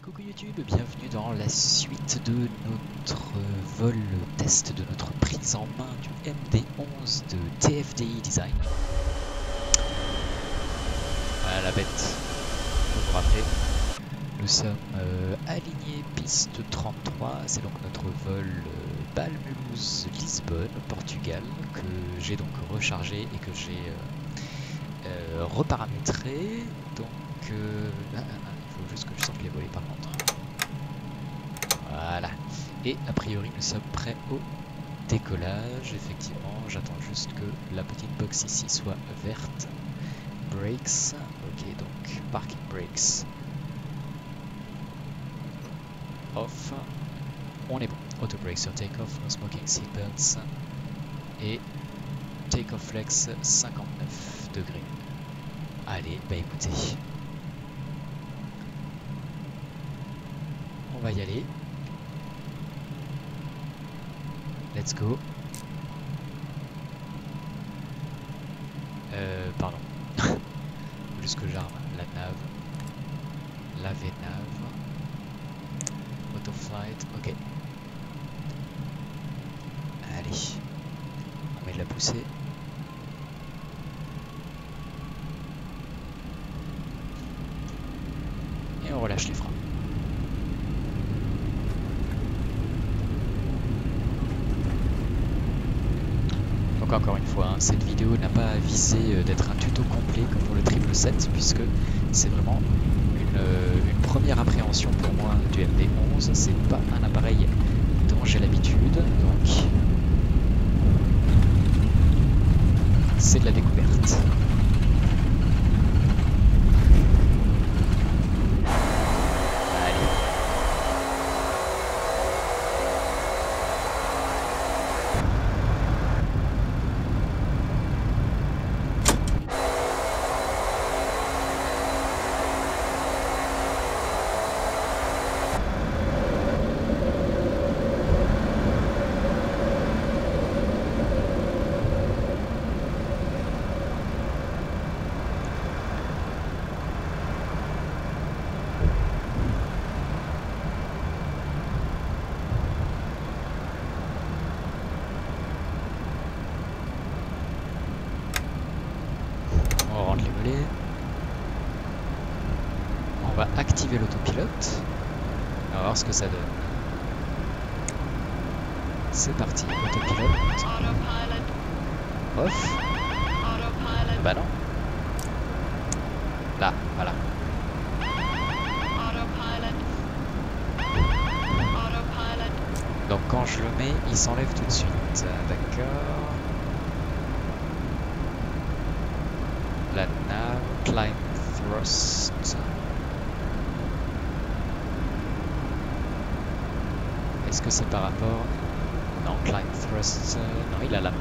Coucou YouTube, bienvenue dans la suite de notre vol test de notre prise en main du MD11 de TFDI Design. Voilà la bête, faut vous rappeler. Nous sommes alignés piste 33, c'est donc notre vol Bâle-Mulhouse-Lisbonne, Portugal, que j'ai donc rechargé et que j'ai reparamétré. Donc il faut juste que je sorte les volets par contre. Voilà. Et a priori nous sommes prêts au décollage. Effectivement, j'attends juste que la petite box ici soit verte. Brakes. Ok, donc parking brakes. Off. On est bon. Auto brakes sur take-off, no smoking seatbelts. Et take-off flex 59 degrés. Allez, bah écoutez. On va y aller. Let's go. Pardon. Juste que j'arme la nav. La V-nav. Autoflight. Ok. Allez. On met de la poussée. Et on relâche les freins. Donc encore une fois, hein, cette vidéo n'a pas visé d'être un tuto complet comme pour le 777 puisque c'est vraiment une première appréhension pour moi du MD11. C'est pas un appareil dont j'ai l'habitude, donc c'est de la découverte. On rentre les volets. On va activer l'autopilote. On va voir ce que ça donne. C'est parti, autopilote. Off. Bah non. Là, voilà. Donc quand je le mets, il s'enlève tout de suite. D'accord. La nav, climb thrust. Est-ce que c'est par rapport... Non, climb thrust, non, il a la main.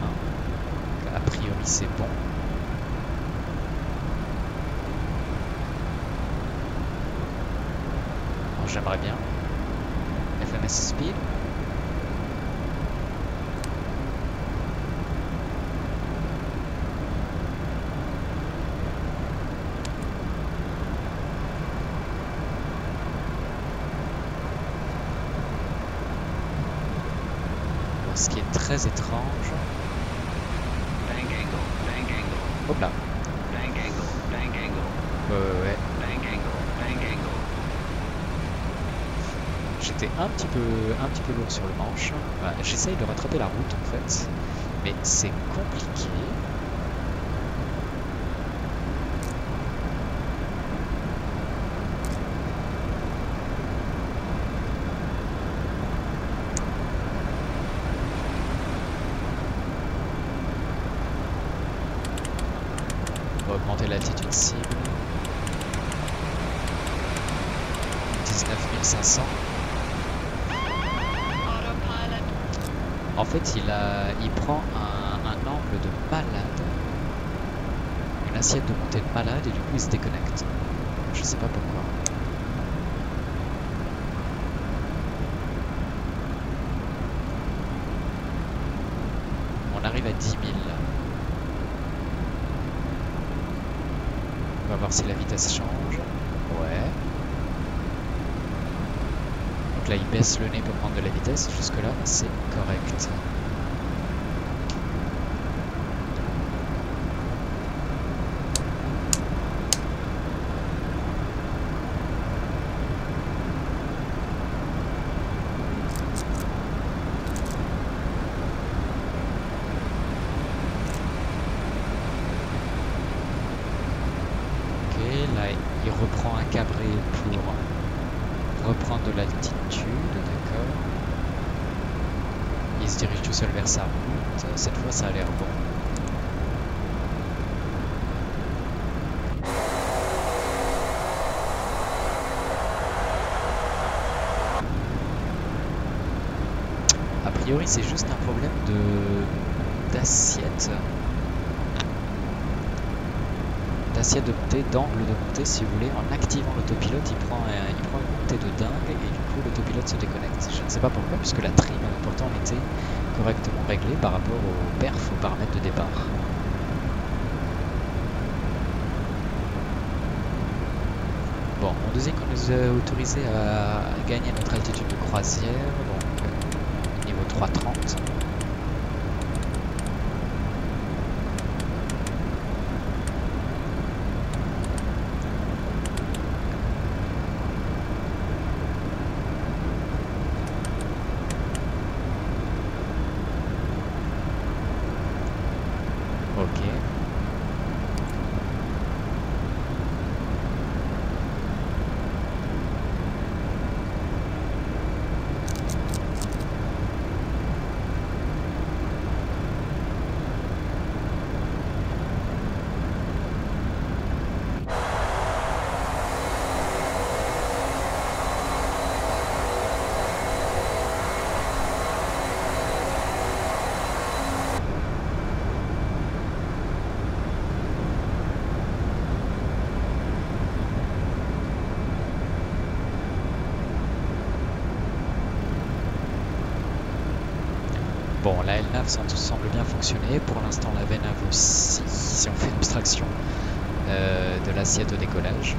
Donc, a priori c'est bon. J'aimerais bien. FMS speed. Ce qui est très étrange. Hop là. Ouais. J'étais un petit peu lourd sur le manche. Voilà, j'essaye de rattraper la route en fait, mais c'est compliqué. On va augmenter l'altitude cible. 19 500. En fait, il prend un angle de malade. Une assiette de montée de malade et du coup il se déconnecte. Je sais pas pourquoi. On arrive à 10 000. On va voir si la vitesse change. Ouais. Donc là il baisse le nez pour prendre de la vitesse, jusque là c'est correct. Là, il reprend un cabré pour reprendre de l'altitude, d'accord. Il se dirige tout seul vers sa route. Cette fois, ça a l'air bon. A priori, c'est juste un problème d'assiette. D'assiette de montée, d'angle de montée si vous voulez. En activant l'autopilote, il prend une montée de dingue et du coup l'autopilote se déconnecte. Je ne sais pas pourquoi, puisque la trim avait pourtant été correctement réglée par rapport au perf, aux paramètres de départ. Bon, on disait qu'on nous a autorisé à gagner notre altitude de croisière, donc niveau 330. Ok. Bon, la LNAV semble bien fonctionner. Pour l'instant, la VNAV aussi, si on fait abstraction de l'assiette au décollage.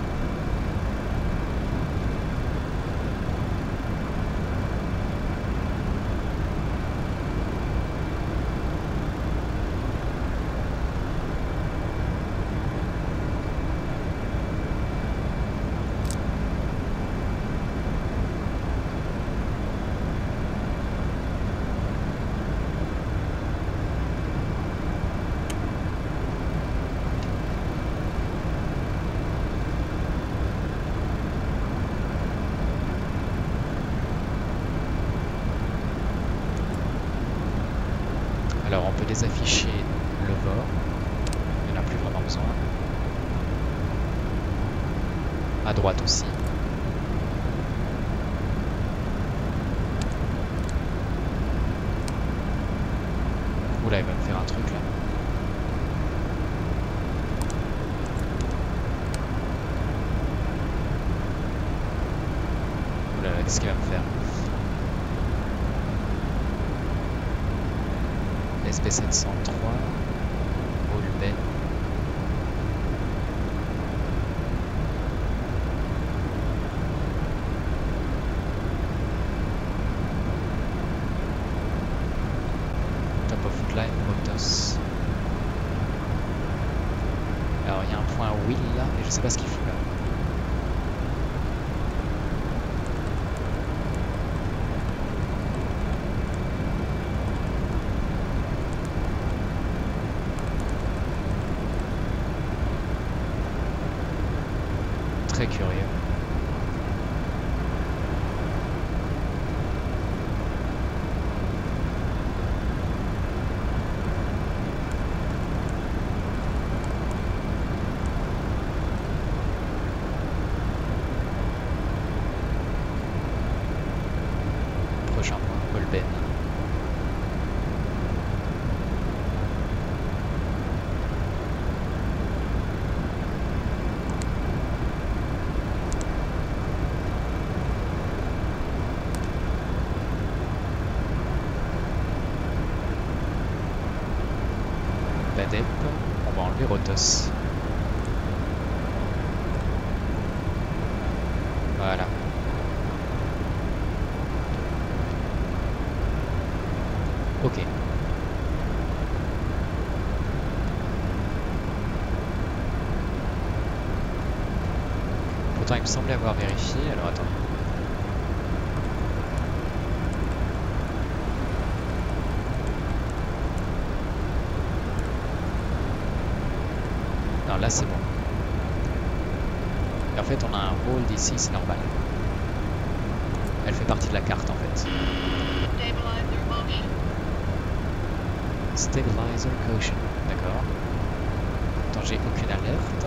Alors on peut désafficher le VOR, il n'y en a plus vraiment besoin. À droite aussi. Oula, il va me faire un truc là. Oula, qu'est-ce qu'il va me faire? SP703, Holben. Top of line, Rotos. Alors il y a un point Will là, et je sais pas ce qu'il fout là. Très curieux. Prochain point, Holben. Badep, on va enlever Rotos. Voilà. Ok. Pourtant il me semblait avoir vérifié, alors attends. Non, là c'est bon. Et en fait on a un hold ici, c'est normal. Elle fait partie de la carte en fait. Stabilizer caution, d'accord. Attends, j'ai aucune alerte.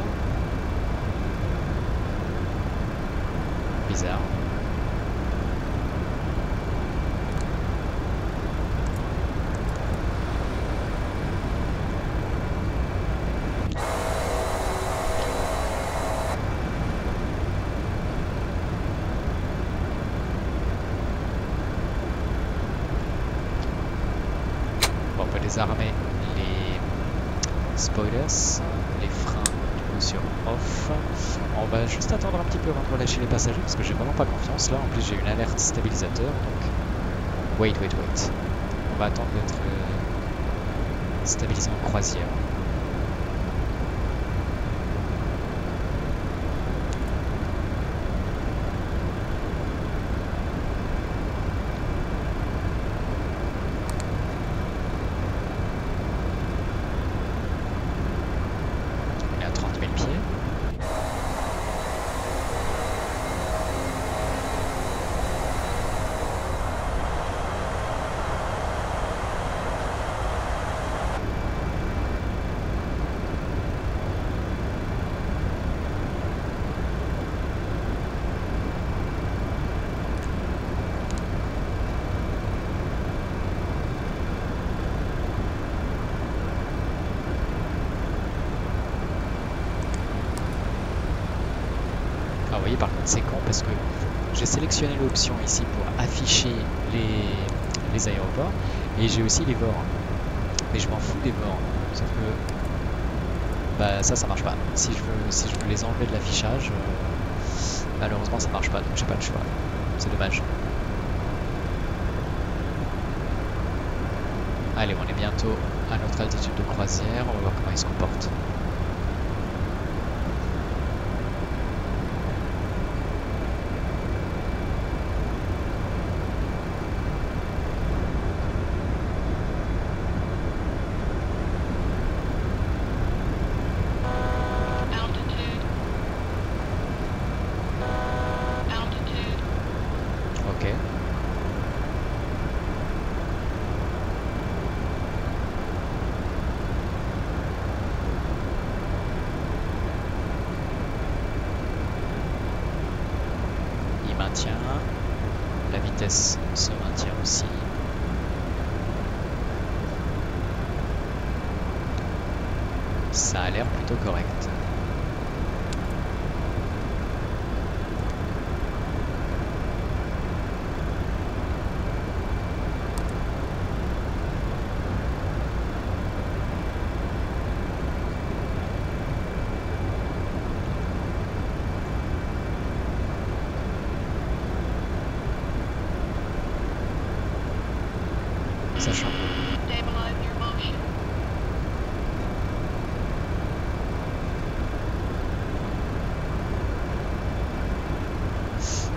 Bizarre. Bon, on peut désarmer les spoilers, les freins du coup sur off. On va juste attendre un petit peu avant de relâcher les passagers parce que j'ai vraiment pas confiance là. En plus j'ai une alerte stabilisateur donc wait. On va attendre d'être stabilisé en croisière. On est à 30 000 pieds. Ah, vous voyez, par contre, c'est con parce que j'ai sélectionné l'option ici pour afficher les aéroports et j'ai aussi les vols. Mais je m'en fous des vols. Sauf que bah, ça marche pas. Si je veux les enlever de l'affichage, malheureusement, ça marche pas. Donc, j'ai pas le choix. C'est dommage. Allez, on est bientôt à notre altitude de croisière. On va voir comment il se comporte. Ok. Il maintient. La vitesse se maintient aussi. Ça a l'air plutôt correct. Sachant.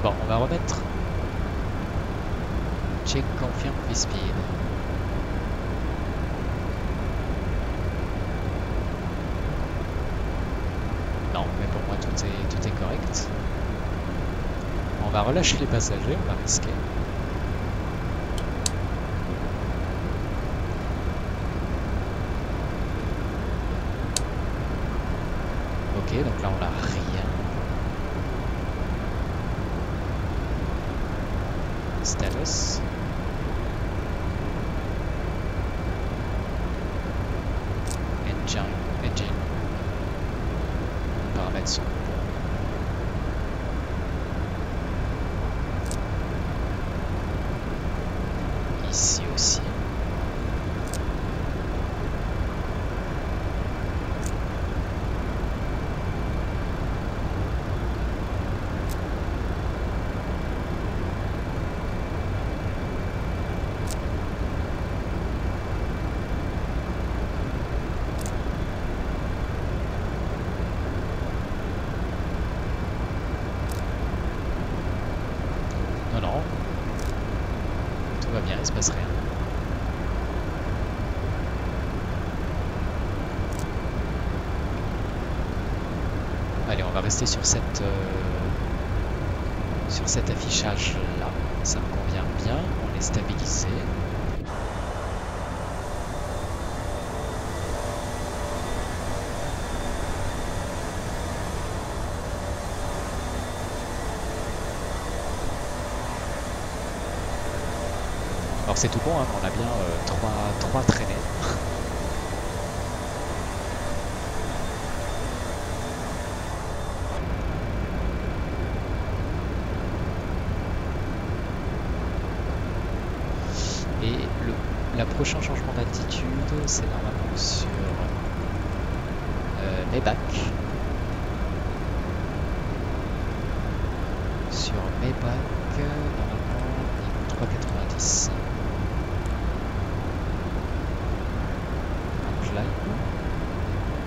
Bon, on va remettre. Check confirm speed. Non, mais pour moi tout est correct. On va relâcher les passagers, on va risquer. Ok, donc là on n'a rien. Status. Engine. Les paramètres sont bons. Ici aussi. non. Tout va bien, il se passe rien. Allez, on va rester sur cet affichage là. Ça me convient bien. On est stabilisé. Alors c'est tout bon, hein, on a bien 3 traînées. Et la prochain changement d'altitude, c'est normalement sur Maybach. Sur Maybach, normalement, niveau 3,90. Donc là,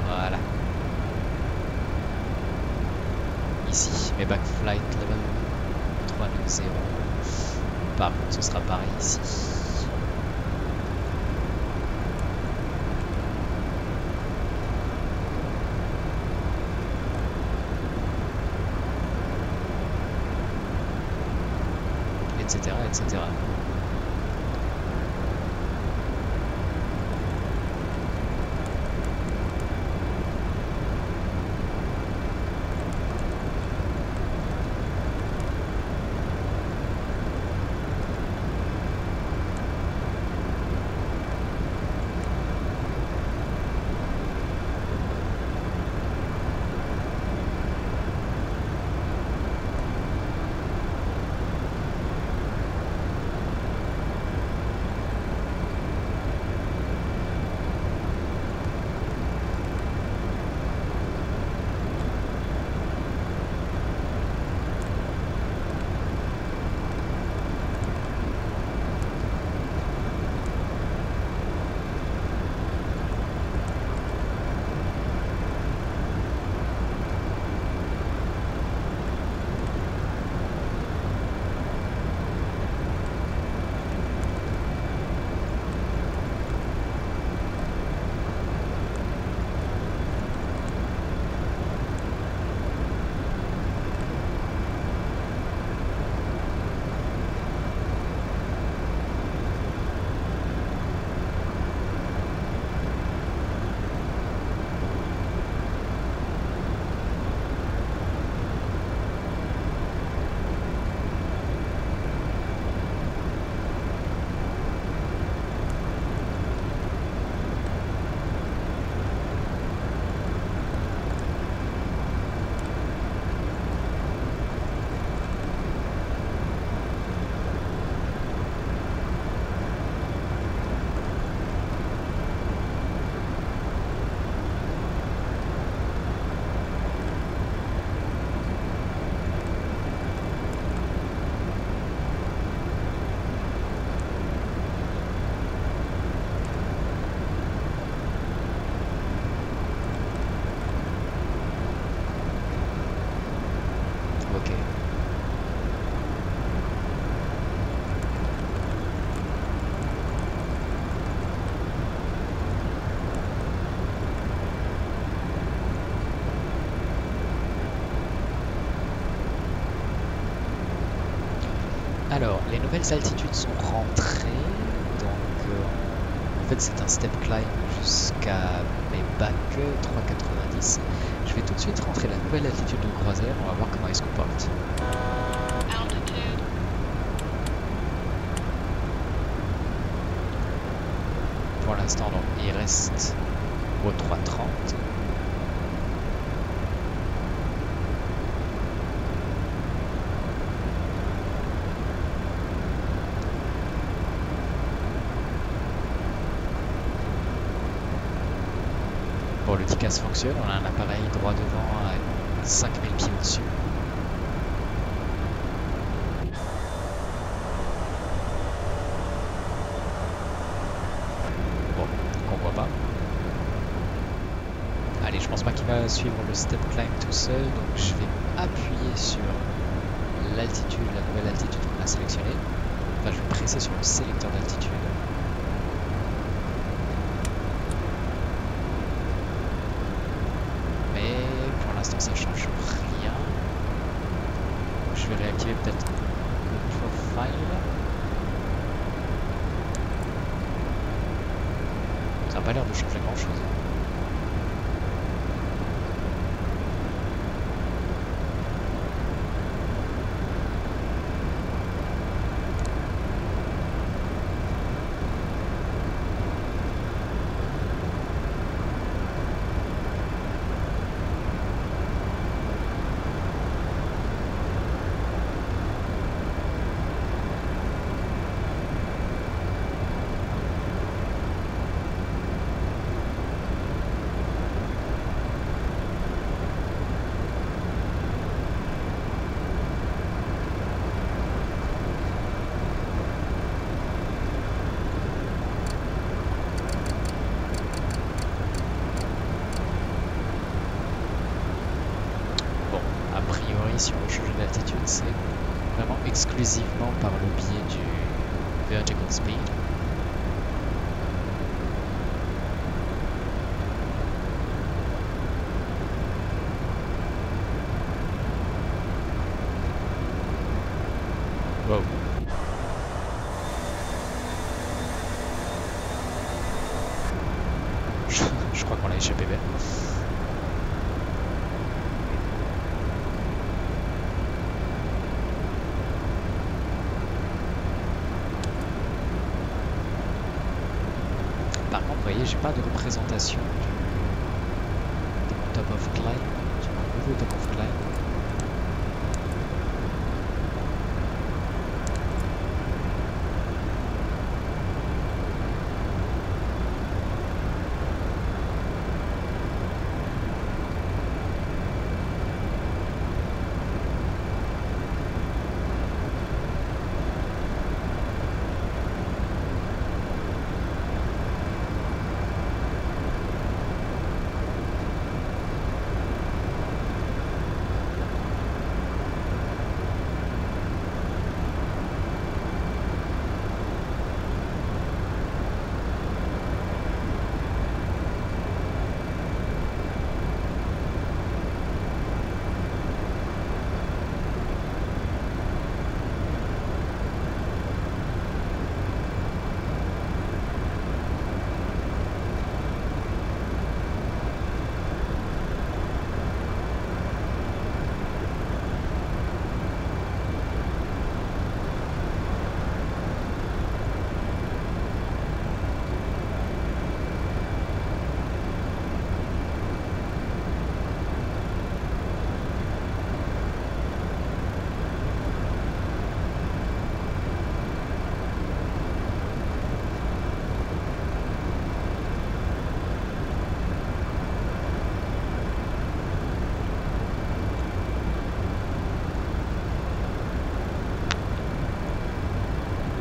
voilà. Ici, Maybach Flight Level 390. Par contre, ce sera pareil ici. Etc. etc. Alors, les nouvelles altitudes sont rentrées, donc en fait c'est un step climb jusqu'à Maybach 3,90. Je vais tout de suite rentrer la nouvelle altitude de croisière, on va voir comment il se comporte. Pour l'instant, donc il reste au 3,30. Bon, le TICAS fonctionne, on a un appareil droit devant à 5000 pieds au-dessus. Bon, qu'on voit pas. Allez, je pense pas qu'il va suivre le step climb tout seul, donc je vais appuyer sur l'altitude, la nouvelle altitude qu'on a sélectionner. Enfin, je vais presser sur le sélecteur d'altitude. Mais pour l'instant, ça change rien. Je vais réactiver peut-être le profile. Ça n'a pas l'air de changer grand-chose. Si on veut changer d'altitude, c'est vraiment exclusivement par le biais du vertical speed. Wow. Je crois qu'on l'a échappé belle. Par contre, vous voyez, j'ai pas de représentation de mon top of climb, de mon nouveau top of climb.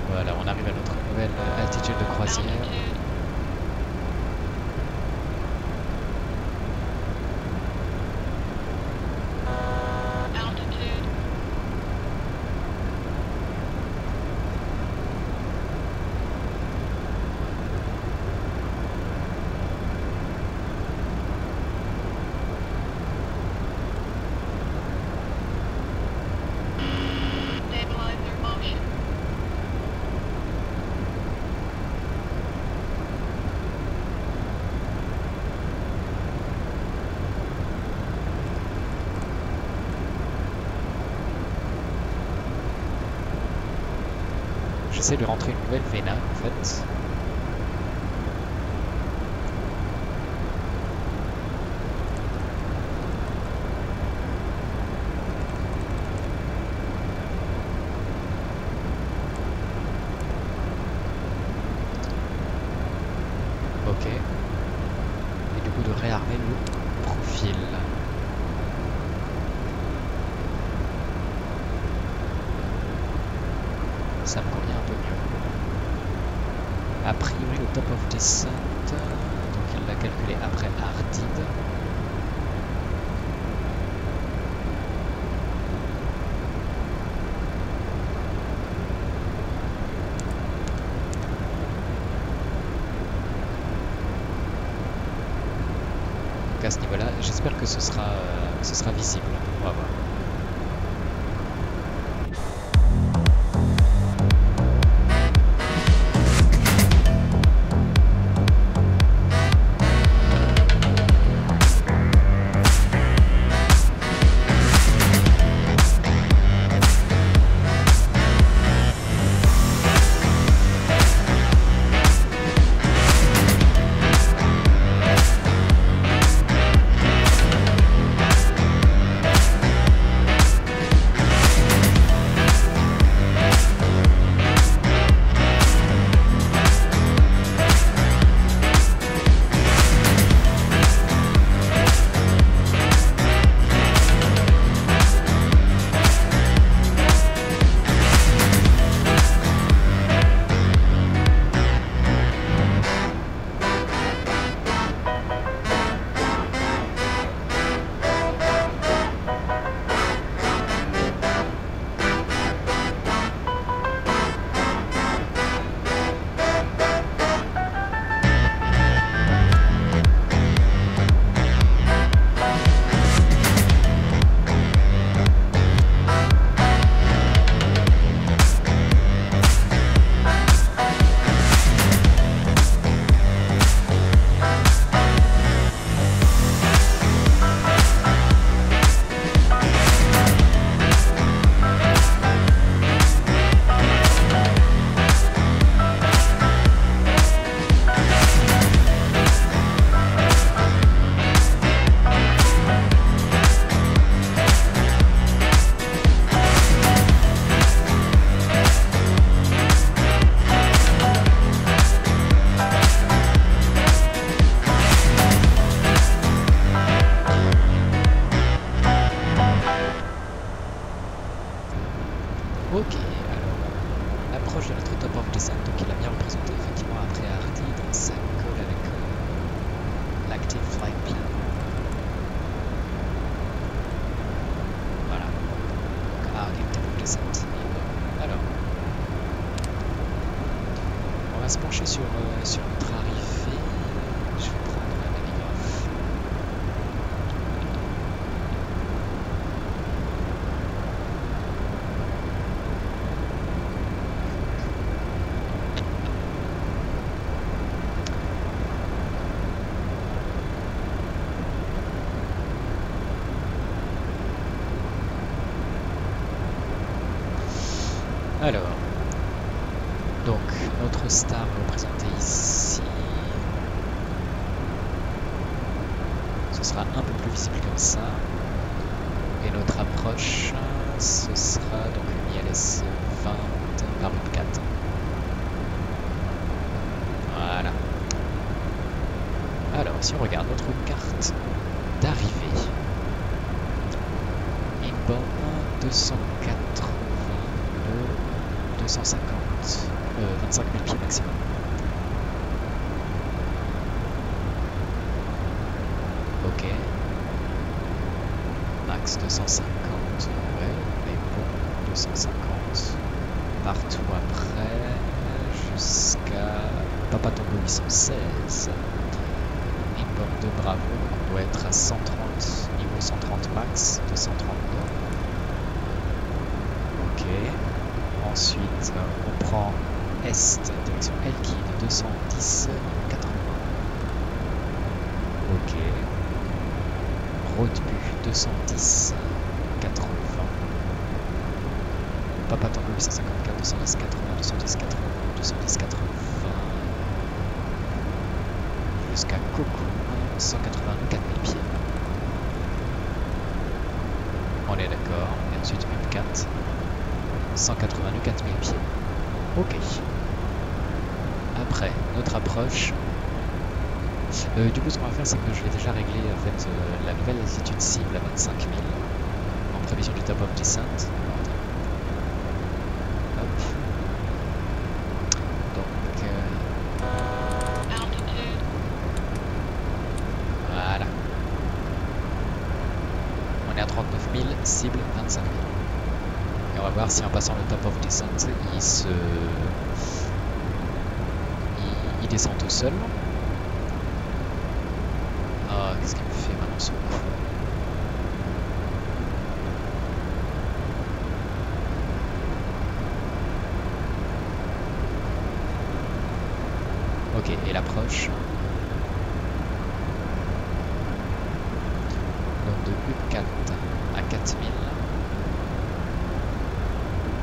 Voilà, on arrive à notre nouvelle altitude de croisière. J'essaie de rentrer une nouvelle Vena en fait. Ok. Et du coup de réarmer le profil. Ça me convient un peu mieux. A priori le top of descent, donc il l'a calculé après Ardide. j'espère que ce sera visible. On va voir. Ok, alors l'approche de notre top of descent, donc il a bien représenté effectivement après Hardy, donc ça colle avec l'Active Flight Plan. Voilà, donc Hardy top of descent. Alors, on va se pencher sur notre arrivée. Je vais prendre la navigraphe. Alors, donc notre star représentée ici, ce sera un peu plus visible comme ça, et notre approche, ce sera donc une ILS 20 par une 4. Voilà. Alors, si on regarde notre carte d'arrivée, inbound 280. 250, 25 000 pieds maximum. Ok. Max 250, ouais, mais bon, 250. Partout après, jusqu'à Papa Tango 816. Inbound de Bravo, donc on doit être à 130, niveau 130 max, 232. Ok. Ensuite, on prend Est, direction Elkid, 210, 80. Ok. Roadbu, 210, 80. Papa Tango 854, 210, 80, 210, 80, 210, 80. Jusqu'à Coco, 180, 4000 pieds. On est d'accord. Et ensuite, M4. 182 4000 pieds. Ok. Après, notre approche. Du coup, ce qu'on va faire, c'est que je vais déjà régler en fait la nouvelle altitude cible à 25 000 en prévision du top of descent. Hop. Donc, voilà. On est à 39 000, cible 25 000. Et on va voir si en passant le top of descent, il descend tout seul. Ah, qu'est-ce qu'il me fait maintenant ce coup? Ok, et l'approche. Donc de U4 à 4000.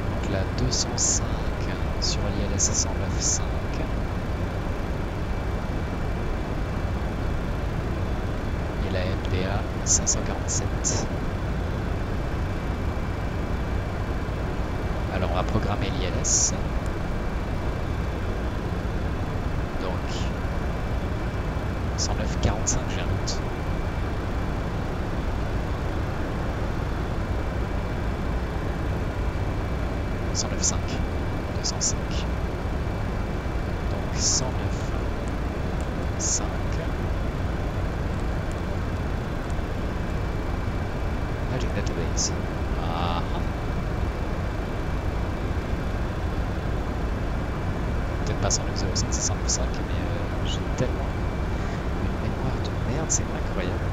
Donc là 205 sur l'ILS 109.5. Et la MDA 547. Alors on va programmer l'ILS. Donc 109.45, j'ai un doute. « 109.5, 205. Donc 109.5. Magic Database. Ah. Peut-être pas 109.05, c'est 109.5, mais j'ai tellement une mémoire de merde, c'est incroyable.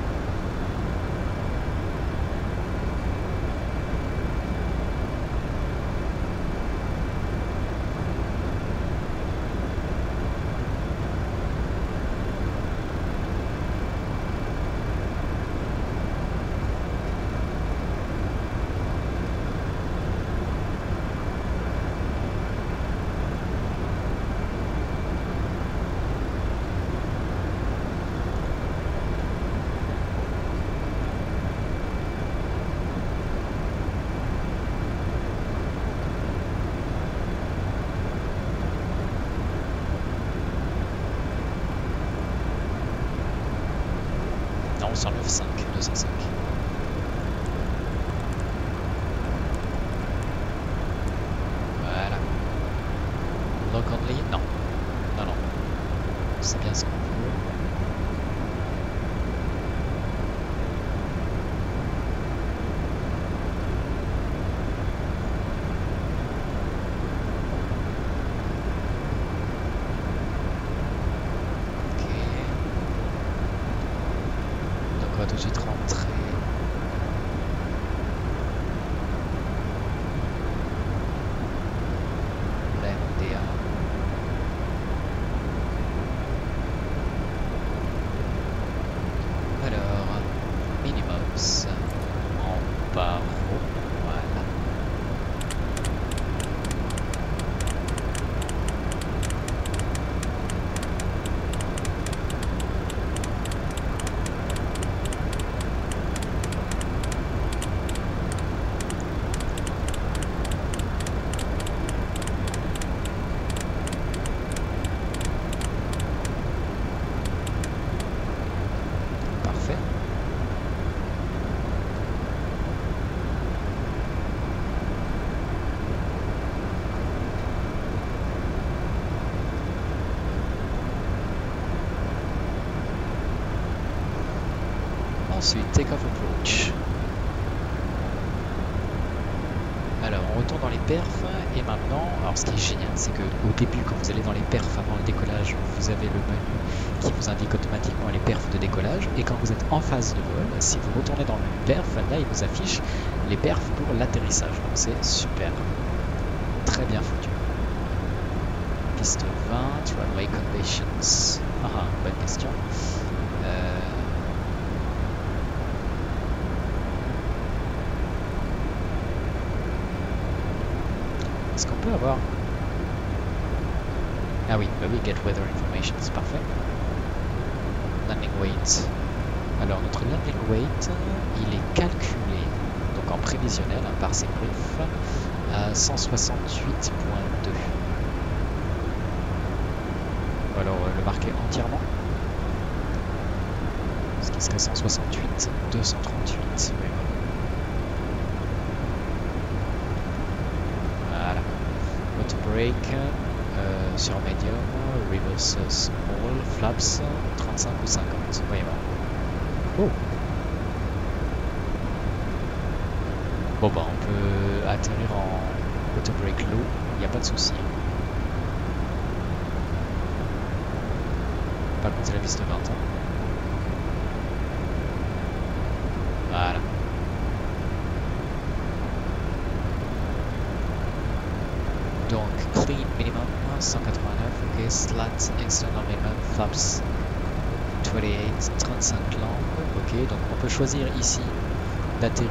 Non, 109.5, 205. Voilà. Lock only? Non. Non, non. C'est bien ce qu'on veut. Ok. Donc on va tout de suite rentrer. La MDA. Alors, Minimox en barreau, voilà. Parfait. Ensuite, take off approach. Alors, on retourne dans les perfs et maintenant, alors ce qui est génial, c'est que au début, quand vous allez dans les perfs avant le décollage, vous avez le menu qui vous indique automatiquement les perfs de décollage. Et quand vous êtes en phase de vol, si vous retournez dans le menu perf, là, il vous affiche les perfs pour l'atterrissage. Donc c'est super, très bien foutu. Piste 20, runway conditions. Ah, bonne question. Est-ce qu'on peut avoir... Ah oui, bah oui, get weather information, c'est parfait. Landing weight. Alors notre landing weight, il est calculé, donc en prévisionnel, hein, par SecRef, à 168.2. Alors le marquer entièrement. Ce qui serait 168, 238. Oui, voilà. Auto brake sur medium, reverse small, flaps 35 ou 50. Voyez voir. Oh. Bon bah on peut atterrir en auto brake low, il n'y a pas de souci. Par contre c'est la piste 20 ans. Voilà. Donc, clean minimum 189, ok, slat external minimum, flaps 28, 35 langues, ok, donc on peut choisir ici d'atterrir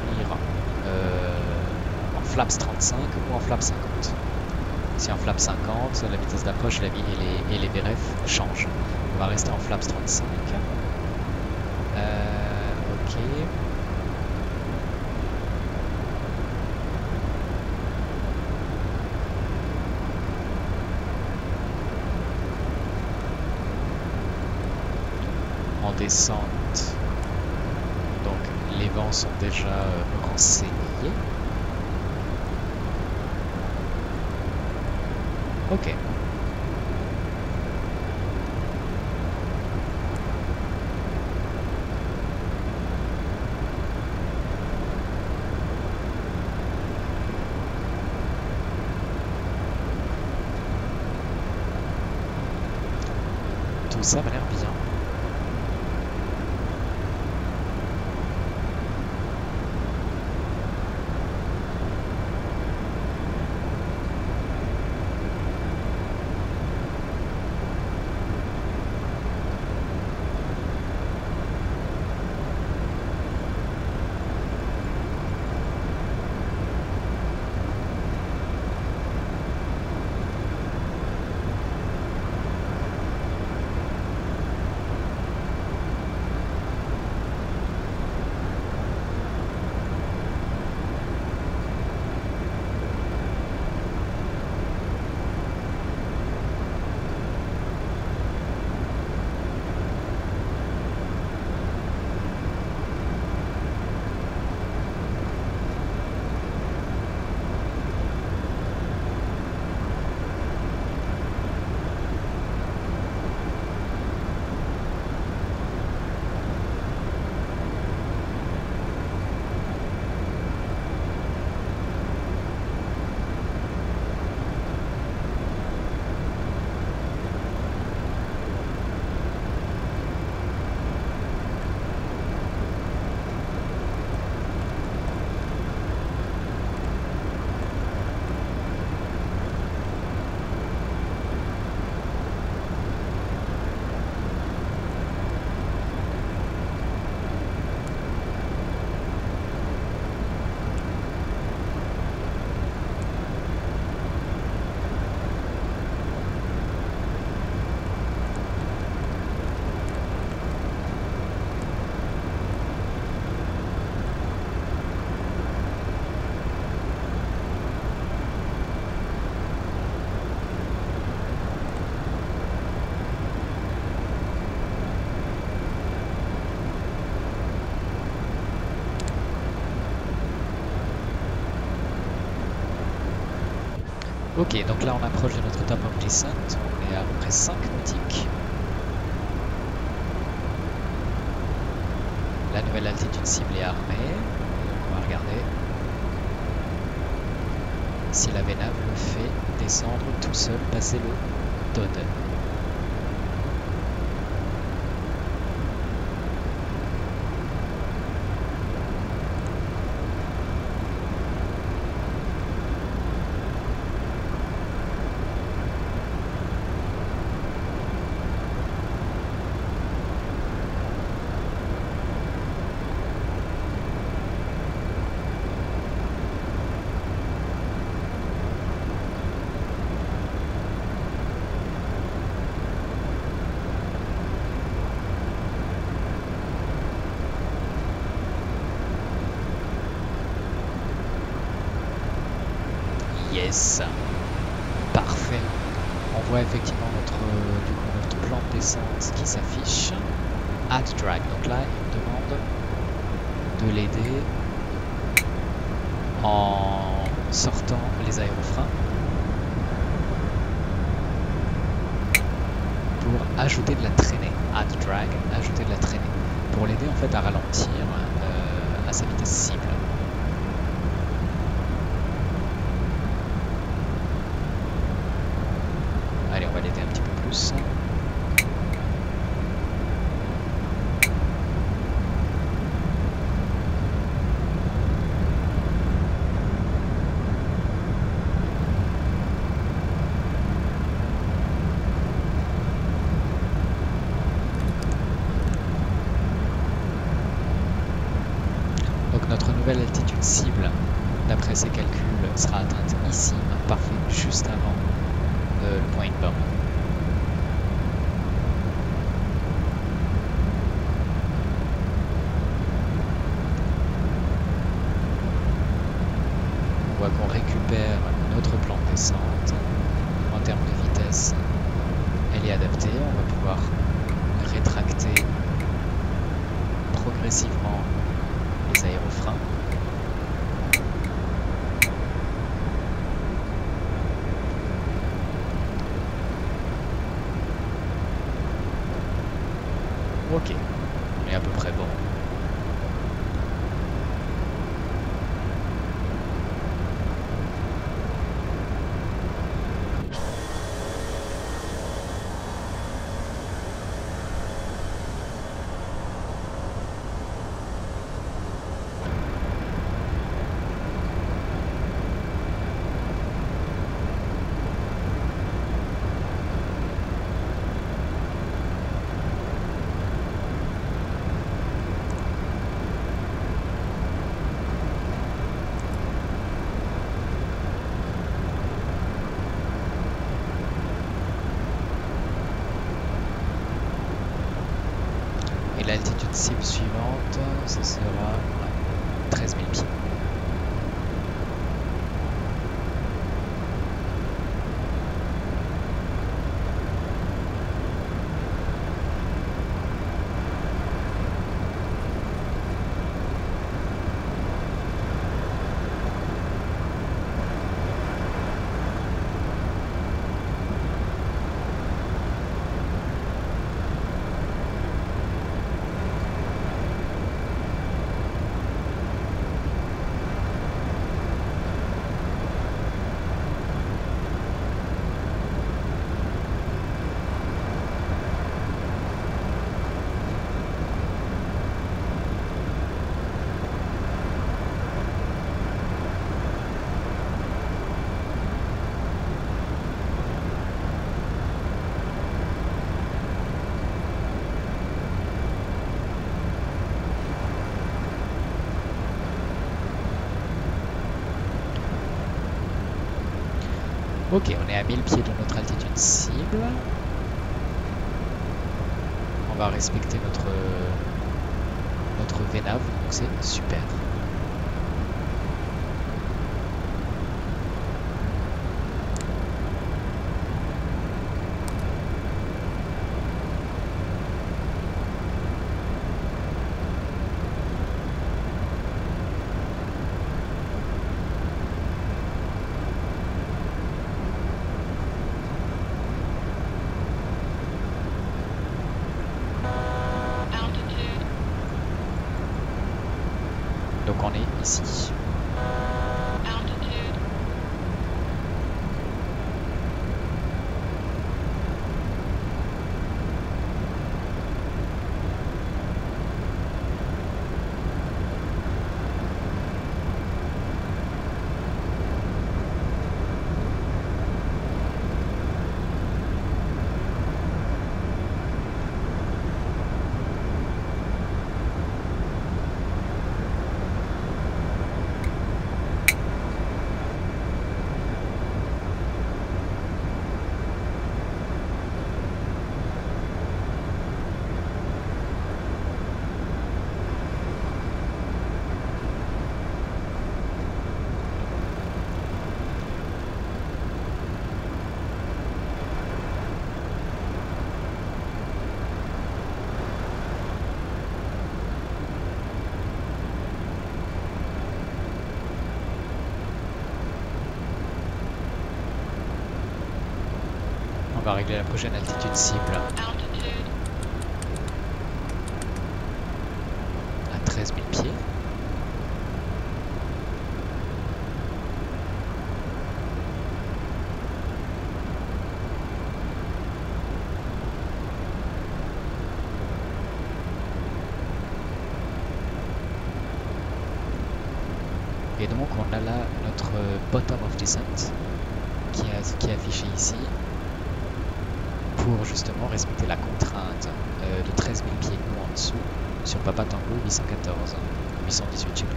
en flaps 35 ou en flaps 50. Si en flaps 50, la vitesse d'approche et les VRF changent. On va rester en flaps 35. Ok. En descente, donc les vents sont déjà renseignés. Ok. Tout ça m'a l'air bien. Ok, donc là on approche de notre top of descent, on est à peu près 5 nautiques. La nouvelle altitude cible est armée, donc on va regarder si la VNAV le fait descendre tout seul, passer le DOD. Yes, parfait. On voit effectivement notre plan de descente qui s'affiche. Add drag. Donc là, il me demande de l'aider en sortant les aérofreins pour ajouter de la traînée. Add drag, ajouter de la traînée. Pour l'aider en fait à ralentir à sa vitesse cible. Allez, on va l'aider un petit peu plus. d'après ses calculs, sera atteinte ici, parfait, juste avant le point inbound. On voit qu'on récupère notre plan de descente. En termes de vitesse, elle est adaptée. On va pouvoir rétracter progressivement les aérofreins. Ok, on est à peu près bon. Et l'altitude cible suivante, ce sera 13 000 pieds. Ok, on est à 1000 pieds de notre altitude cible. On va respecter notre VNAV, donc c'est super. Donc on est ici. On va régler la prochaine altitude cible à 13 000 pieds. Et donc on a là notre bottom of descent qui est affiché ici pour justement respecter la contrainte de 13 000 pieds ou en dessous sur Papa Tango 814, 818 je sais plus.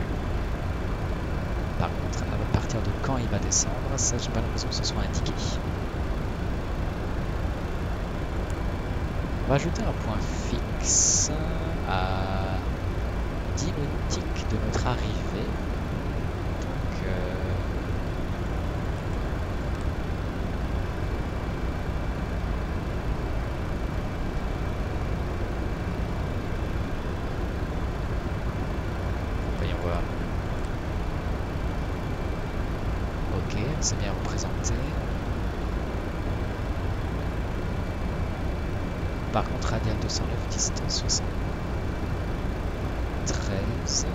Par contre, à partir de quand il va descendre, ça j'ai pas l'impression que ce soit indiqué. On va ajouter un point fixe à 10 nautiques de notre arrivée. Donc voyons voir. Ok, c'est bien représenté. Par contre, radial 209, distance 73.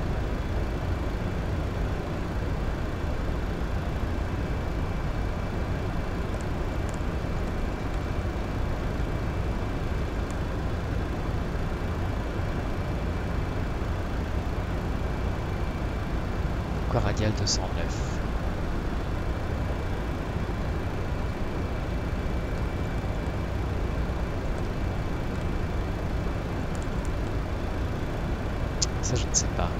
Pourquoi radial 209? Ça, je ne sais pas.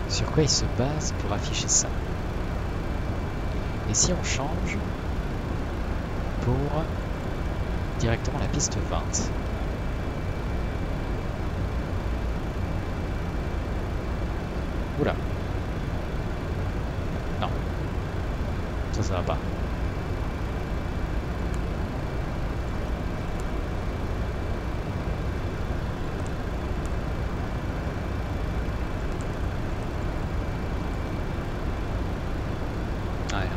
Sur quoi il se base pour afficher ça? Et si on change pour directement la piste 20? Oula. Non. Ça va pas. Ouais.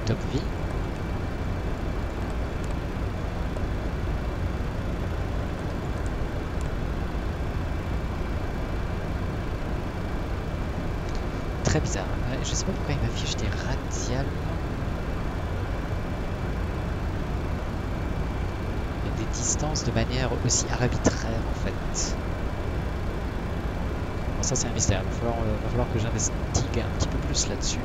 Top vie. Très bizarre. Je sais pas pourquoi il m'affiche des radiales. Et des distances de manière aussi arbitraire en fait. Bon, ça c'est un mystère. Il va falloir que j'investigue un petit peu plus là-dessus.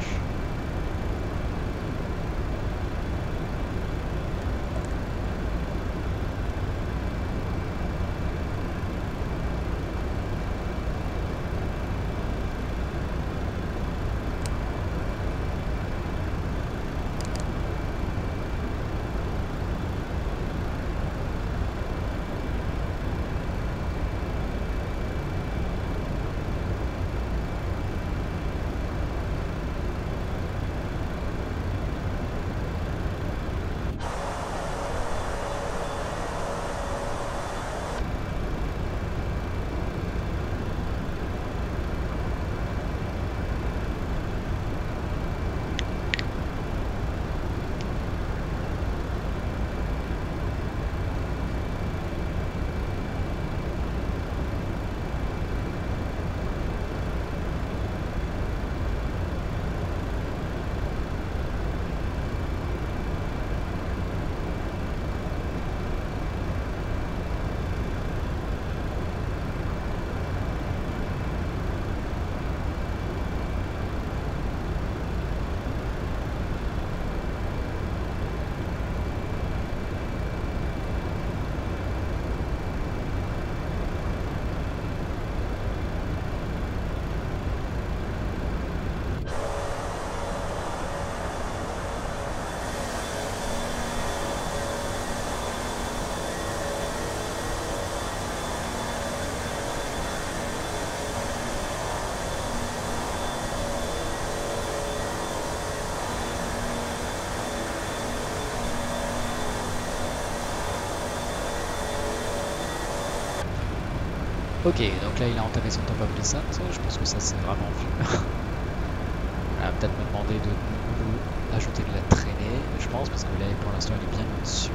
Ok, donc là il a entamé son top of descent, je pense que ça c'est vraiment vu. Il va peut-être me demander de nouveau ajouter de la traînée, je pense, parce que là pour l'instant il est bien au-dessus,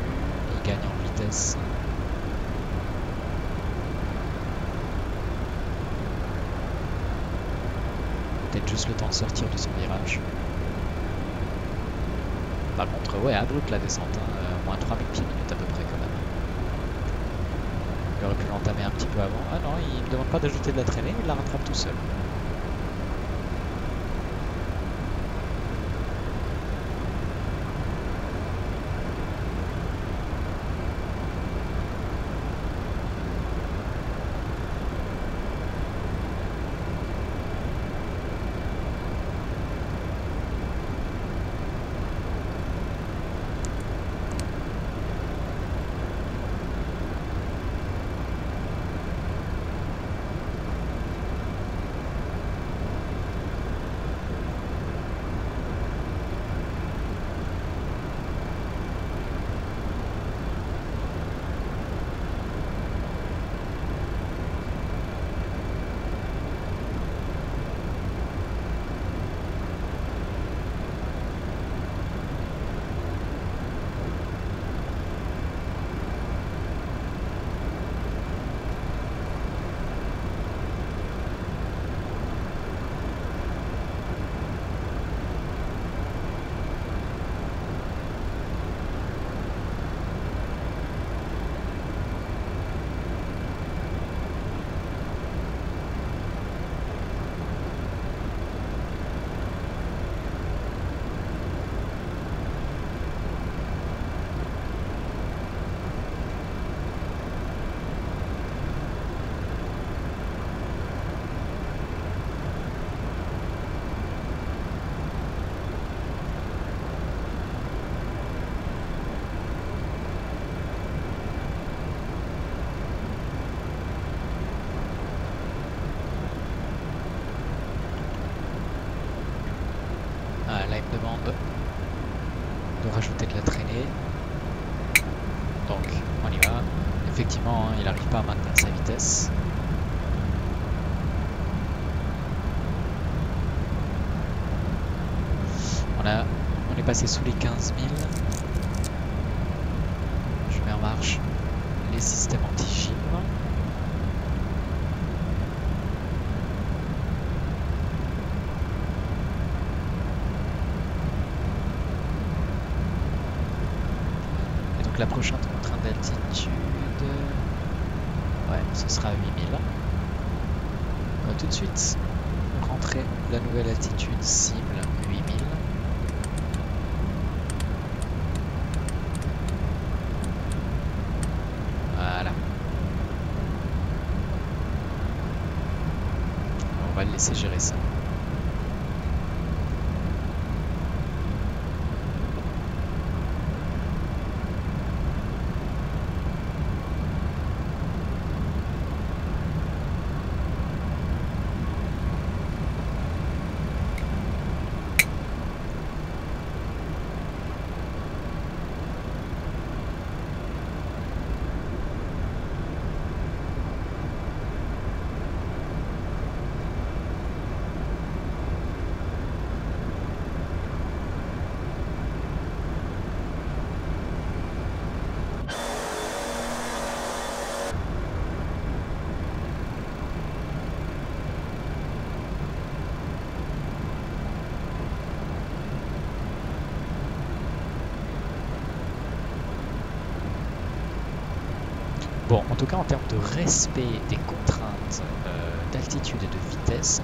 il gagne en vitesse. Peut-être juste le temps de sortir de son virage. Par contre, ouais, abrupt la descente, hein, moins 3000 pieds minutes à peu près quand même. Il aurait pu l'entamer un petit peu avant. Ah non, il ne me demande pas d'ajouter de la traînée, il la rattrape tout seul. effectivement, hein, il n'arrive pas à maintenir sa vitesse. On est passé sous les 15 000. Je mets en marche les systèmes anti-givre. Et donc la prochaine contrainte d'altitude, ouais, ce sera à 8000. On va tout de suite rentrer la nouvelle altitude cible 8000. Voilà. On va le laisser gérer ça. Bon, en tout cas, en termes de respect des contraintes d'altitude et de vitesse,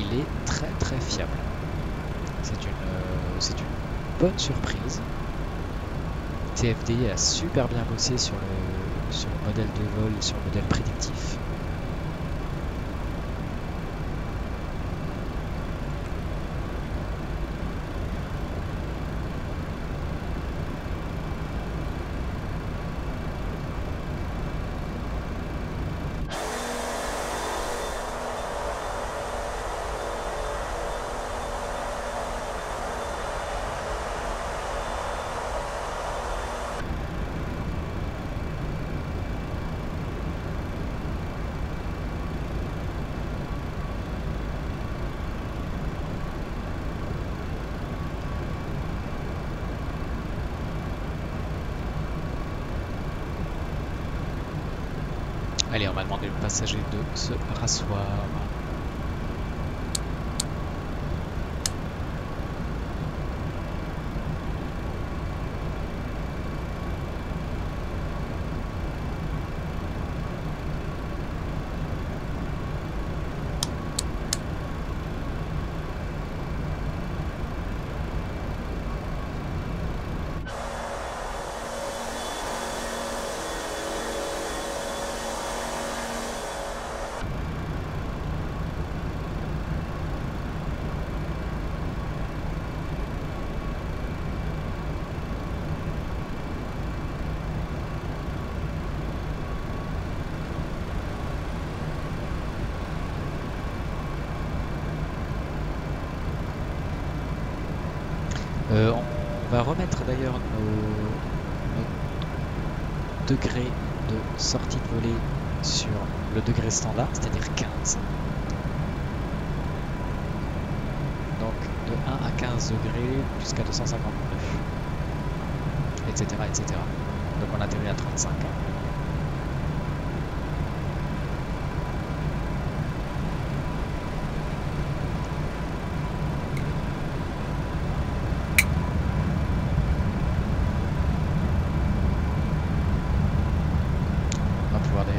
il est très très fiable. C'est une bonne surprise. TFD a super bien bossé sur le modèle de vol, sur le modèle prédictif. Allez, on va demander au passager de se rasseoir. On va remettre d'ailleurs nos degrés de sortie de volée sur le degré standard, c'est-à-dire 15. Donc de 1 à 15 degrés jusqu'à 259, etc., etc. Donc on atterrit à 35.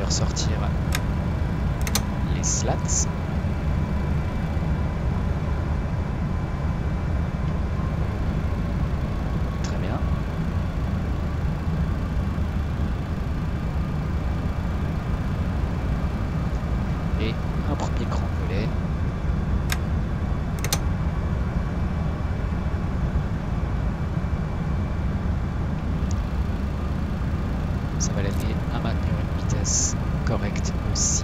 Sortir les slats. Très bien. Et un premier grand volet. Ça va l'aider à maintenir une vitesse correcte aussi.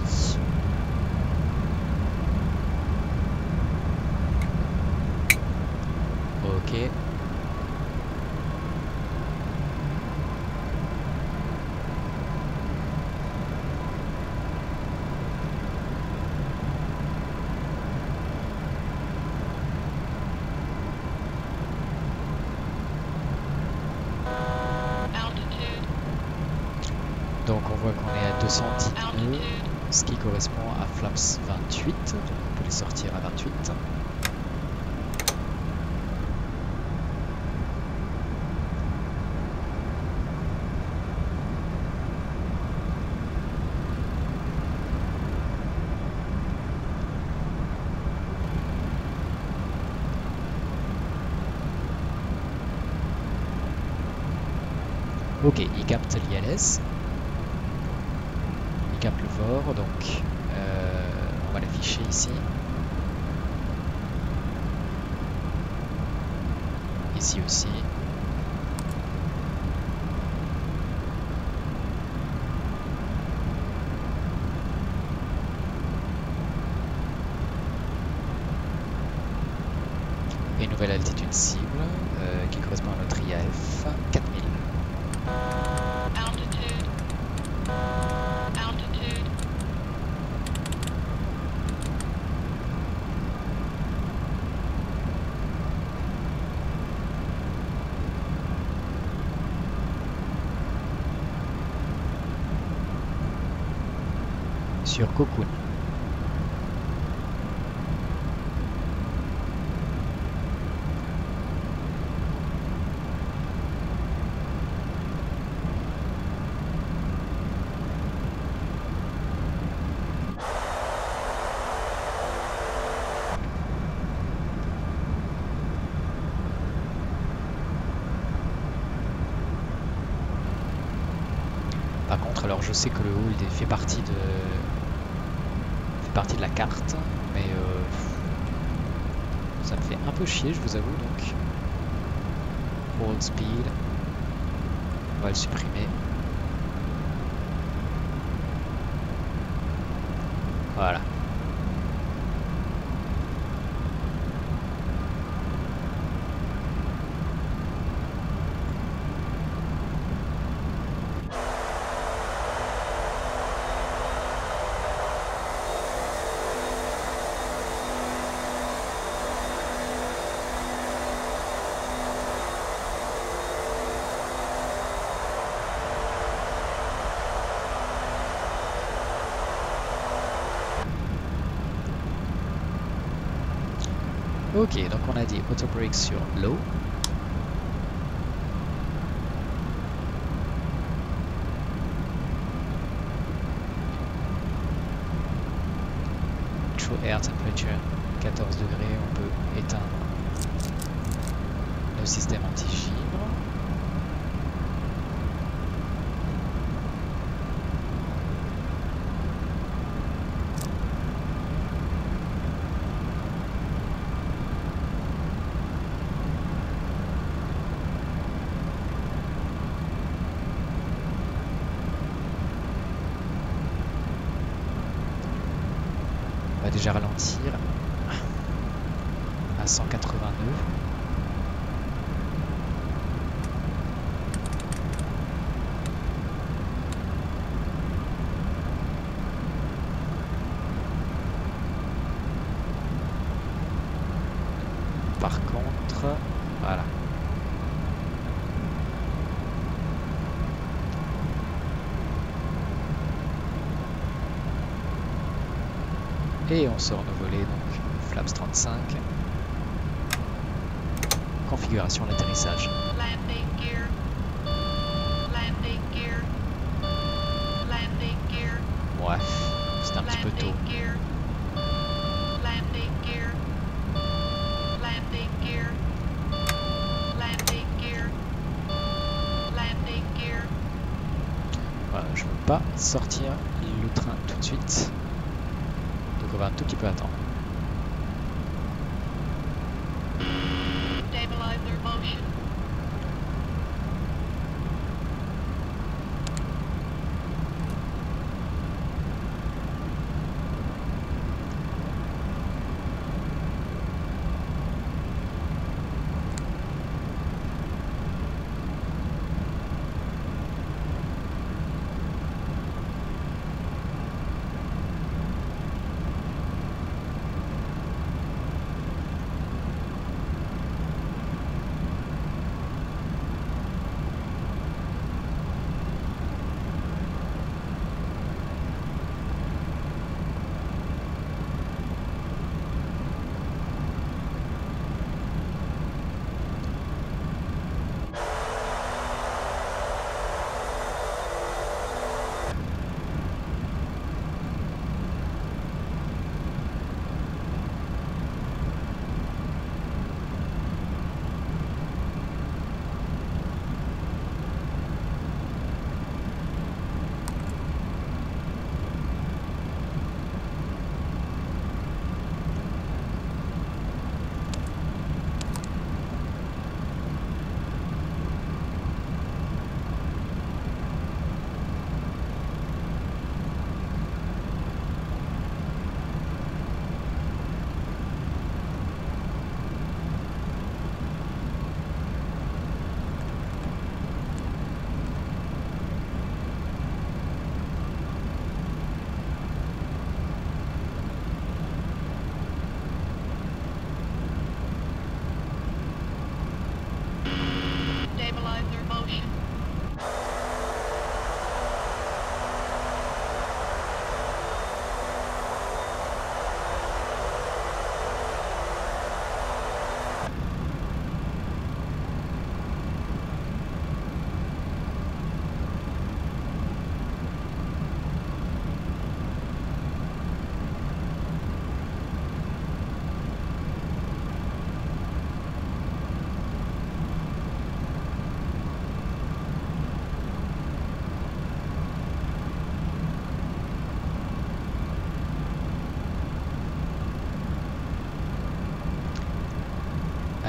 Ok. Donc on voit qu'on est à 210 nœuds, ce qui correspond à flaps 28, donc on peut les sortir à 28. Ok, il capte l'ILS, il capte le VOR, donc on va l'afficher ici. Ici aussi. Et nouvelle altitude cible qui correspond à notre IAF, 4000. Altitude. Altitude. Sur Cocoon. Par contre, alors je sais que le hold fait partie de la carte, mais ça me fait un peu chier, je vous avoue, donc hold speed, on va le supprimer. Voilà. Ok, donc on a dit auto brake sur low. True air temperature 14 degrés, on peut éteindre le système anti-givre. On va déjà ralentir à 189. Par contre, voilà. Et on sort nos volets, donc flaps 35. Configuration d'atterrissage. Landing gear. Landing gear. Landing gear. Ouais, c'est un petit peu tôt. Landing gear. Landing gear. Landing gear. Landing gear. Landing gear. Voilà, je ne peux pas sortir le train tout de suite. Donc on va un tout petit peu attendre. Stabilizer motion.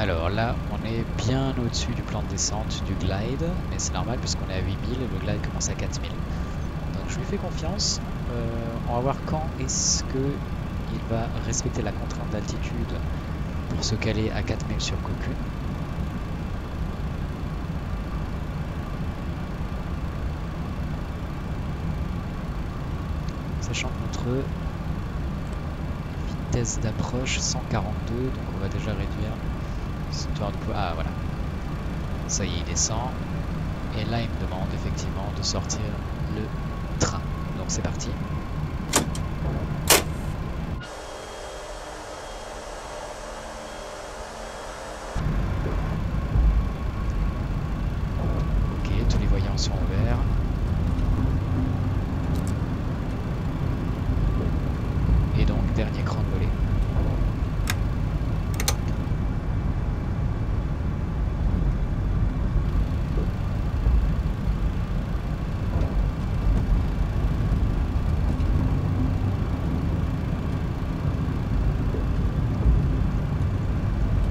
Alors là, on est bien au-dessus du plan de descente du glide, mais c'est normal puisqu'on est à 8000 et le glide commence à 4000. Donc je lui fais confiance. On va voir quand est-ce qu'il va respecter la contrainte d'altitude pour se caler à 4000 sur Cocoon. Sachant que notre vitesse d'approche 142, donc on va déjà réduire cette heure de poids. Ah voilà, ça y est, il descend. Et là il me demande effectivement de sortir le train. Donc c'est parti. Ok, tous les voyants sont ouverts. Et donc dernier cran de volée.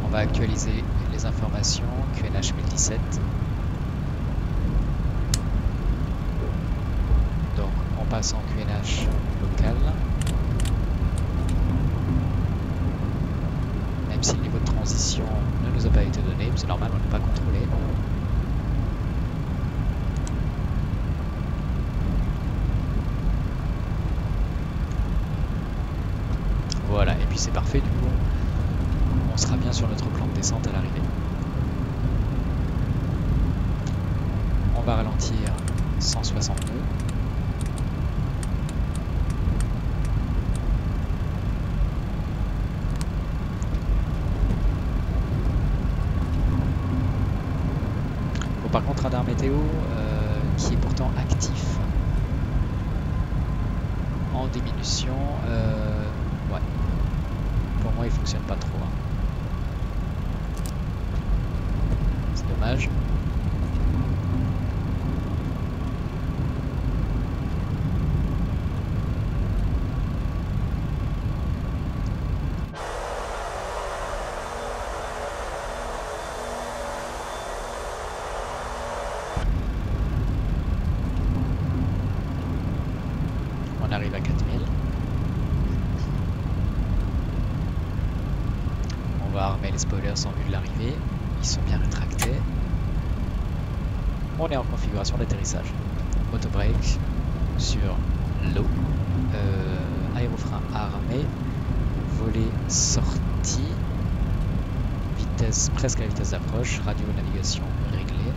On va actualiser les informations. QNH 1017. Donc on passe en QNH local. Même si le niveau de transition ne nous a pas été donné, c'est normal, on n'est pas contrôlé. Voilà, et puis c'est parfait, du coup on sera bien sur notre plan de descente à l'arrivée. On va ralentir 160 nœuds. Bon, par contre, radar météo qui est pourtant actif en diminution, ouais, pour moi il fonctionne pas trop. Hein. C'est dommage. On arrive à 4000. On va armer les spoilers en vue de l'arrivée. Ils sont bien rétractés. On est en configuration d'atterrissage. Auto-brake sur l'eau. Aérofrein armé. Volet sortie. Vitesse presque à la vitesse d'approche. Radio navigation réglée.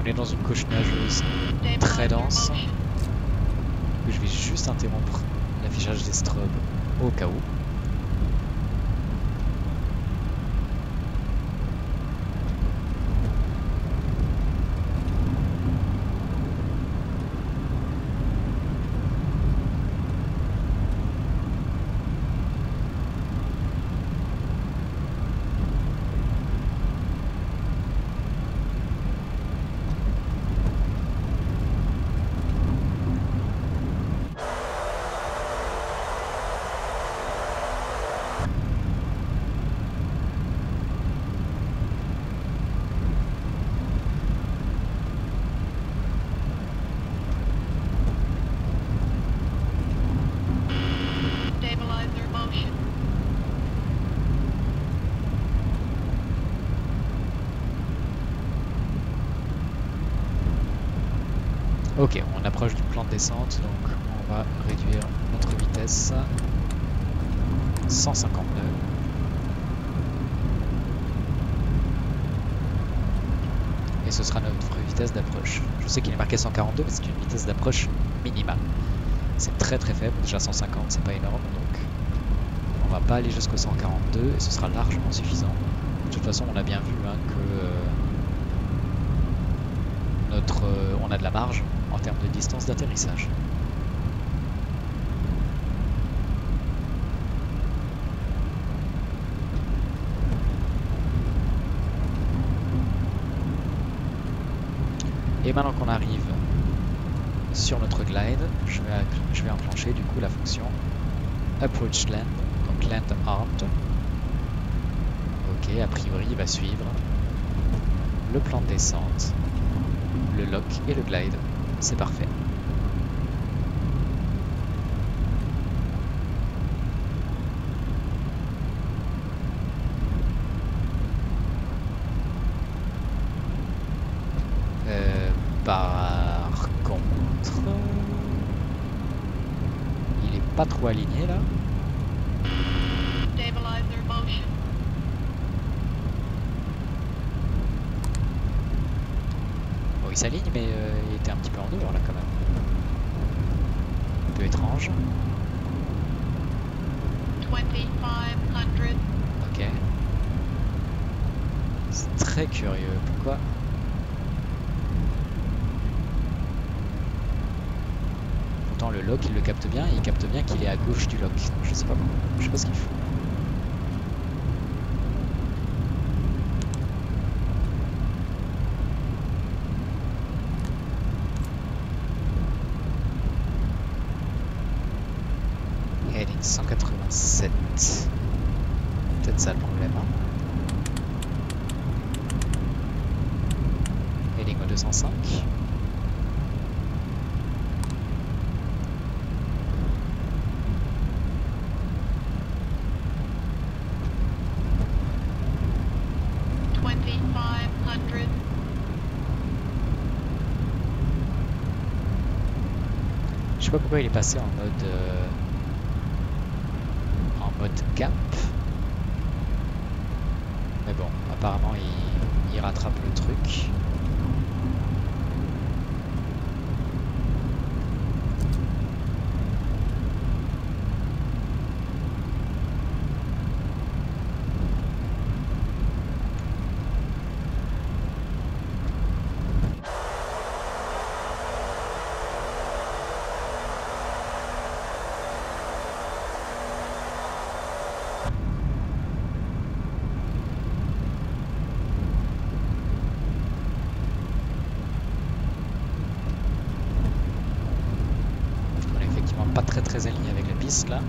On est dans une couche nuageuse très dense. Je vais juste interrompre l'affichage des strobes au cas où. Ok, on approche du plan de descente, donc on va réduire notre vitesse 150 nœuds. Et ce sera notre vitesse d'approche. Je sais qu'il est marqué 142, mais c'est une vitesse d'approche minimale. C'est très très faible, déjà 150 c'est pas énorme, donc on va pas aller jusqu'au 142 et ce sera largement suffisant. De toute façon on a bien vu hein, que on a de la marge en termes de distance d'atterrissage. Et maintenant qu'on arrive sur notre glide, je vais enclencher du coup la fonction approach land, donc land armed. Ok, a priori il va suivre le plan de descente, le lock et le glide. C'est parfait. Par contre, il est pas trop aligné là. Stabilizer motion. Bon, il s'aligne, mais il était un petit peu en dehors là quand même. Un peu étrange. 2500. Ok. C'est très curieux. Pourquoi? Pourtant le lock il le capte bien et il capte bien qu'il est à gauche du lock. Donc, je sais pas pourquoi. Je sais pas ce qu'il faut. Heading 187. Peut-être ça le problème. Hein. Heading au 205. Je sais pas pourquoi il est passé en mode gap. Mais bon, apparemment il rattrape le truc. Pas très aligné avec la piste là.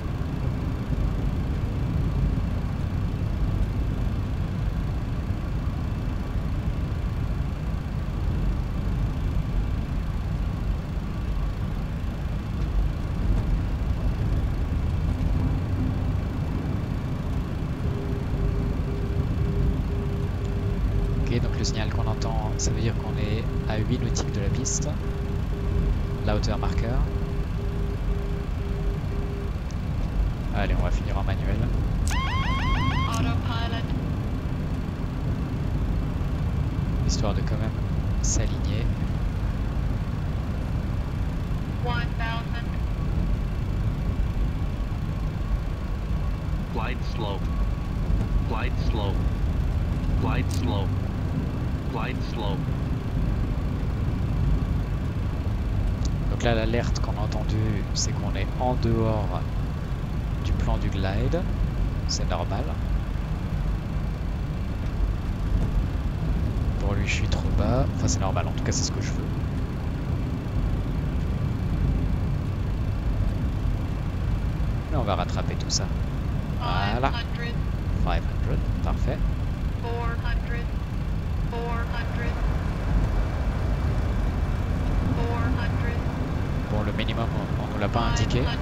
Ok, donc le signal qu'on entend, ça veut dire qu'on est à 8 nautiques de la piste. La hauteur marqueur. Allez, on va finir en manuel. Autopilot. Histoire de quand même s'aligner. 1000. Glide slow. Glide slow. Glide slow. Glide slow. Donc là, l'alerte qu'on a entendue, c'est qu'on est en dehors du plan du glide. C'est normal. Pour lui, je suis trop bas. Enfin, c'est normal. En tout cas, c'est ce que je veux. Mais on va rattraper tout ça. Voilà. 500. Parfait. 400. 400. 400. Bon, le minimum, on ne l'a pas indiqué. 500.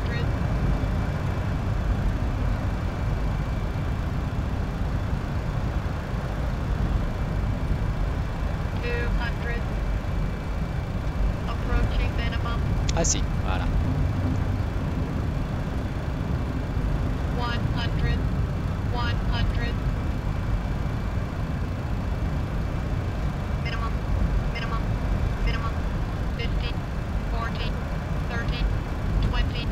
Approaching minimum. Ah si, voilà. 100. 100. Minimum. Minimum. Minimum. 50. 40. 30. 20.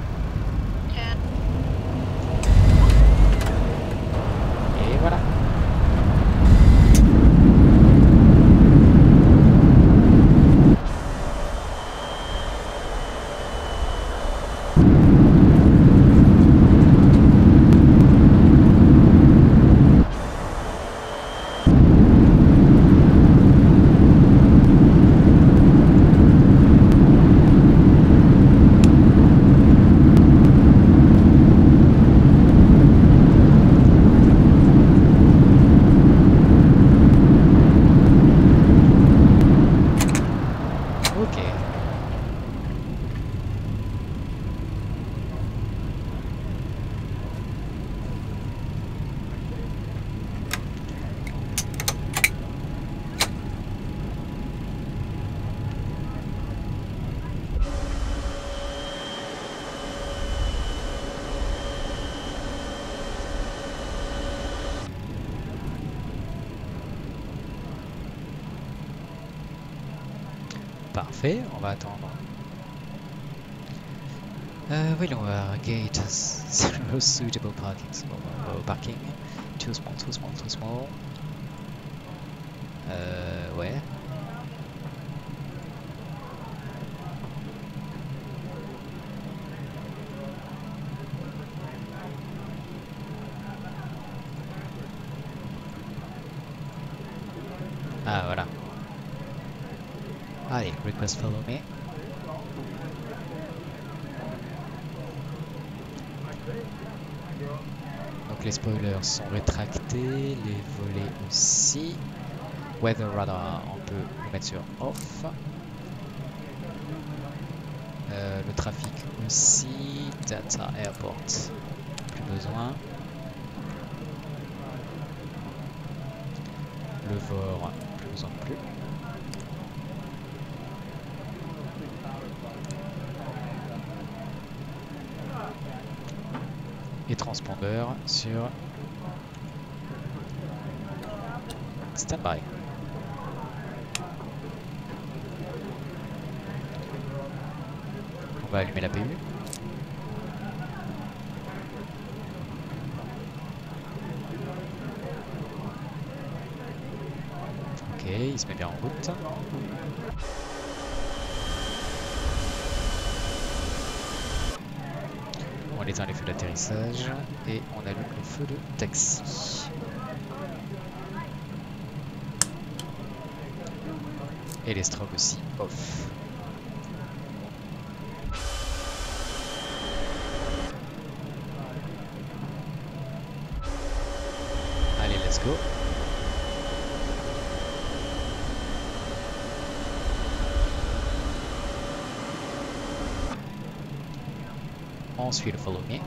Parfait, on va attendre. Voyons voir, gate, zero suitable parking, parking, too small, too small, too small. Ouais. Ah, voilà. Allez, request follow me. Donc les spoilers sont rétractés, les volets aussi. Weather radar, on peut le mettre sur off. Le trafic aussi. Data airport, plus besoin. Le VOR, plus besoin non plus. Et transpondeur sur standby. On va allumer la PU. Ok, il se met bien en route. On éteint les feux d'atterrissage et on allume le feu de taxi. Et les strobes aussi off. Allez, let's go. On suit le follow me.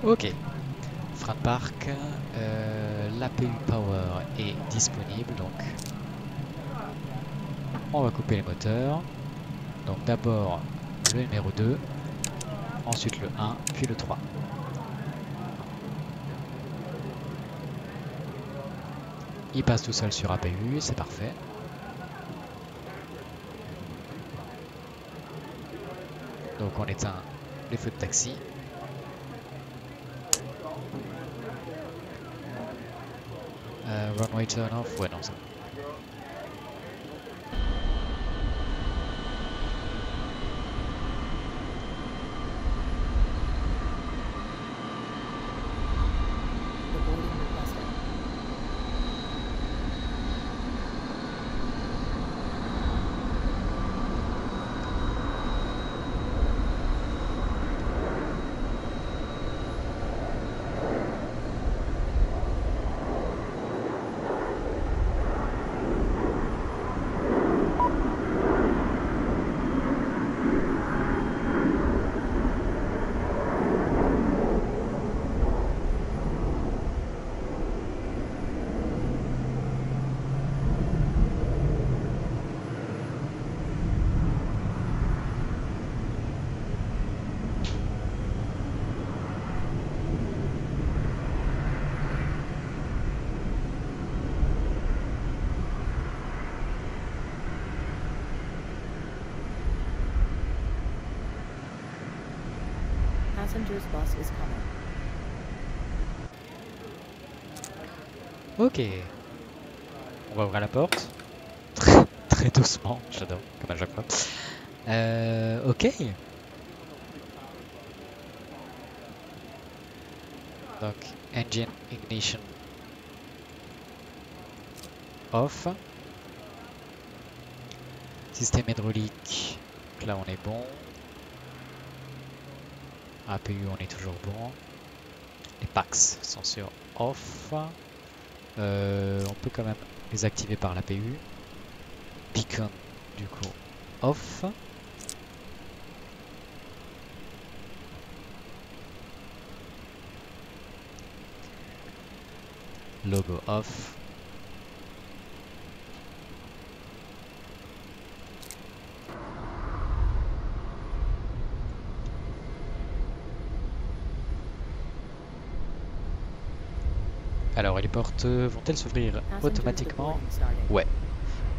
Ok. Frein de parc, l'APU Power est disponible, donc on va couper les moteurs. Donc d'abord le numéro 2, ensuite le 1, puis le 3. Il passe tout seul sur APU, c'est parfait. Donc on éteint les feux de taxi. Runway turn off, ouais non ça. Passenger's bus is coming. Ok. On va ouvrir la porte. Très, très doucement, j'adore, comme à chaque fois. Ok. Donc, engine ignition off. Système hydraulique, là on est bon. APU on est toujours bon. Les packs sont sur off. On peut quand même les activer par l'APU. Beacon du coup off. Logo off. Alors, les portes vont-elles s'ouvrir automatiquement? Ouais,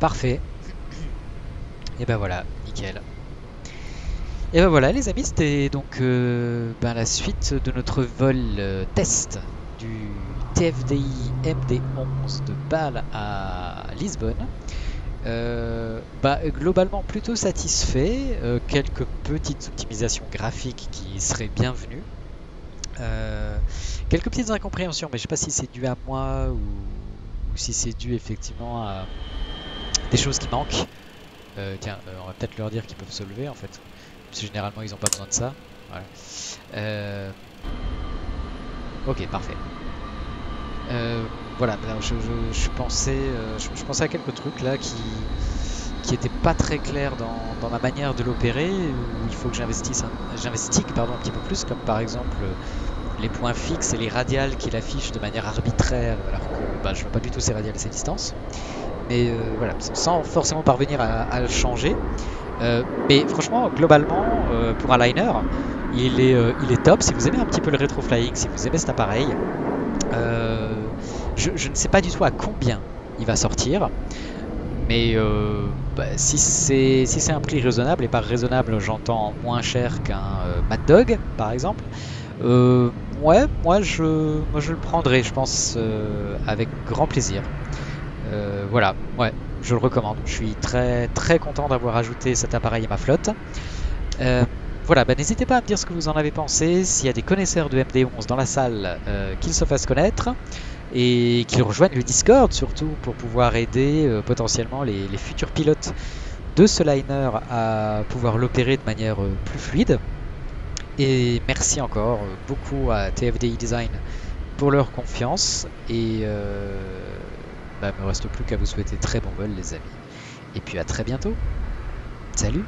parfait. Et ben voilà, nickel. Et ben voilà les amis, c'était donc la suite de notre vol test du TFDI MD11 de Bâle à Lisbonne. Globalement plutôt satisfait, quelques petites optimisations graphiques qui seraient bienvenues. Quelques petites incompréhensions, mais je sais pas si c'est dû à moi ou si c'est dû effectivement à des choses qui manquent. Tiens, on va peut-être leur dire qu'ils peuvent se lever en fait, parce que généralement ils n'ont pas besoin de ça. Voilà. Ok, parfait. Voilà, je pensais à quelques trucs là qui étaient pas très clairs dans ma manière de l'opérer, où il faut que j'investique un petit peu plus, comme par exemple les points fixes et les radiales qu'il affiche de manière arbitraire, alors que je vois pas du tout ces radiales et ces distances. Mais voilà, sans forcément parvenir à le changer. Mais franchement, globalement, pour un liner, il est top. Si vous aimez un petit peu le rétro-flying, si vous aimez cet appareil, je ne sais pas du tout à combien il va sortir. Mais si c'est un prix raisonnable, et par raisonnable j'entends moins cher qu'un Mad Dog par exemple, ouais, moi je le prendrai, je pense, avec grand plaisir. Voilà, ouais, je le recommande. Je suis très très content d'avoir ajouté cet appareil à ma flotte. Voilà, n'hésitez pas à me dire ce que vous en avez pensé. S'il y a des connaisseurs de MD11 dans la salle, qu'ils se fassent connaître et qu'ils rejoignent le Discord surtout pour pouvoir aider potentiellement les futurs pilotes de ce liner à pouvoir l'opérer de manière plus fluide. Et merci encore beaucoup à TFDI Design pour leur confiance. Et il me reste plus qu'à vous souhaiter très bon vol les amis. Et puis à très bientôt. Salut!